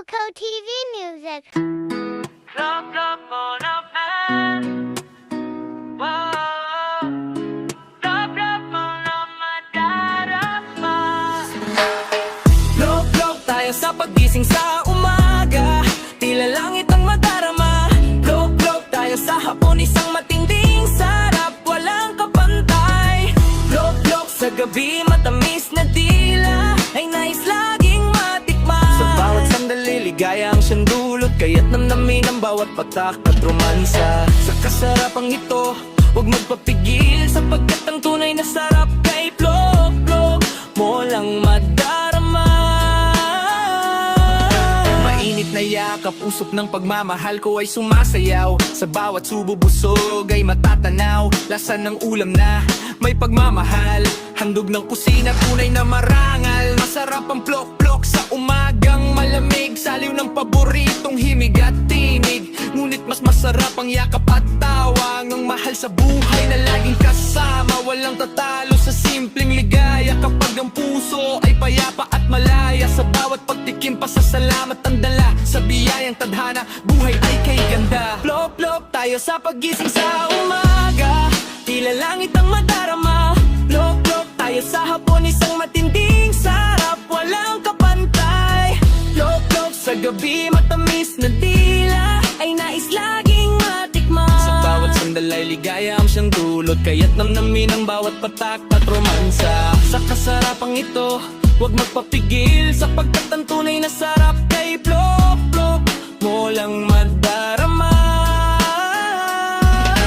Coco TV Music. Look, look on a man. Whoa. Look, look on a madarama. Look tayo sa pagising sa umaga. Tila langit ang madarama. Look tayo sa hapon, isang matinding sarap, walang kapantay. Look sa gabi, matamis na dila ay nais laging matikman. Sa bawat sandali, ligaya ang siyang dulot, kaya't namnamin ang bawat patak at romansa. Sa kasarapang ito, huwag magpapigil, sapagkat ang tunay na sarap kay Plok mo lang madarama. Mainit na yakap, usok ng pagmamahal ko ay sumasayaw. Sa bawat subo busog ay matatanaw, lasa ng ulam na may pagmamahal. Handog ng kusina, tunay na marangal. Masarap ang plok sa umagang malamig. Saliw ng paboritong himig at tinig. Ngunit mas masarap ang yakap at tawa ng mahal sa buhay na laging kasama. Walang tatalo sa simpleng ligaya kapag ang puso ay payapa at malaya. Sa bawat pagtikim, pasasalamat ang dala sa biyayang tadhana, buhay ay kay ganda. Plok tayo sa pagising sa umaga, tila langit ang madarama. Plok tayo sa hapon, isang matinding sarap, walang kapantay. Plok sa gabi, matamis na dila ay nais laging matikman. Sa bawat sandalay, ligaya ang siyang dulot, kaya't namnamin ang bawat patak at romansa. Sa kasarapang ito, huwag magpapigil, sapagkat ang tunay na sarap kay Plok mo lang madarama.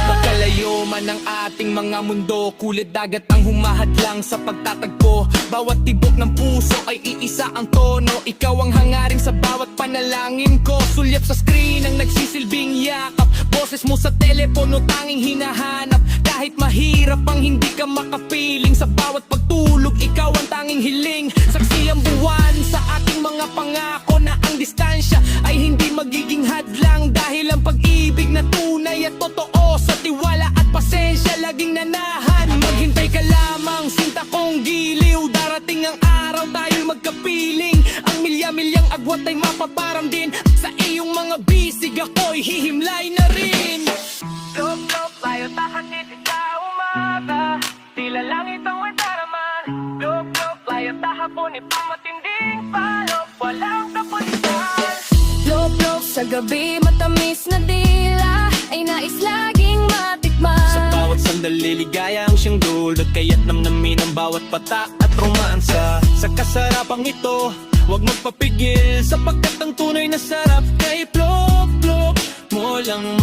Pagkalayo man ang ating mga mundo, kulit dagat ang humahadlang sa pagtatagpo. Bawat tibok ng puso ay iisa ang tono, ikaw ang hangarin sa bawat panalangin ko. Sulyap sa screen ang nagsisilbing yakap, boses mo sa telepono tanging hinahanap. Kahit mahirap ang hindi ka makapiling, sa bawat pagtulog ikaw ang tanging hiling. Saksi ang buwan sa ating mga pangako na ang distansya ay hindi magiging hadlang. Dahil ang pag-ibig na tunay at totoo, sa tiwala at pasensya laging nanahan. Maghintay ka lamang, sinta kong giliw, darating ang araw tayo'y magkapiling. Ang milya-milyang agwat ay mapaparam din, sa iyong mga bisig ako'y hihimlay na rin. Plok tayo tahanin sa umaga, tila langit ang mataraman. Plok tayo tahapon, ipamatinding palok, walang kapuntan. Plok sa gabi, matamis na dila ay nais laging matikman. Sa bawat sandali, ligaya ang siyang dulot, kaya't namnamin ang bawat patak at romansa. Sa kasarapang ito, huwag magpapigil, sapagkat ang tunay na sarap kay Plok mo lang